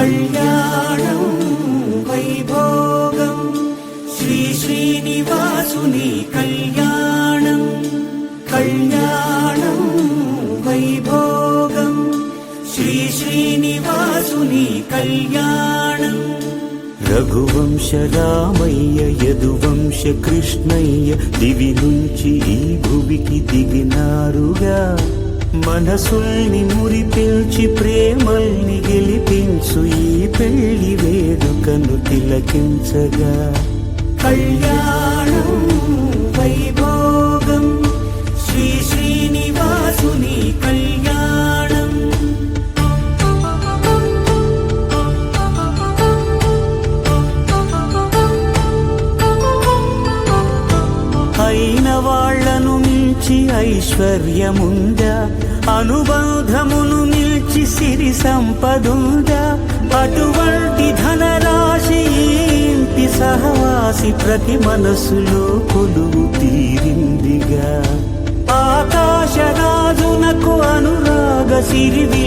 కళ్యాణం వైభోగం శ్రీ శ్రీనివాసుని కళ్యాణం కళ్యాణం వైభోగం శ్రీ శ్రీనివాసుని కళ్యాణం రఘువంశ రామయ్య యదువంశ కృష్ణయ్య దివి నుంచి ఈ భువికి దిగినారుగా మనసుల్ని మురిపిల్చి ప్రేమల్ని గెలిపించు ఈ పెళ్లి వేడుకను తిలకించగా కళ్యాణం వైభోగం శ్రీ శ్రీనివాసుని కళ్యాణం అయిన వాళ్లను మించి ఐశ్వర్యముందా అనుబంధమును నిల్చి సిరి సంపదుందా అటువంటి ధనరాశి ఇంటి సహవాసి ప్రతి మనసులో కొలువు తీరిందిగా ఆకాశరాజునకు అనురాగ సిరివి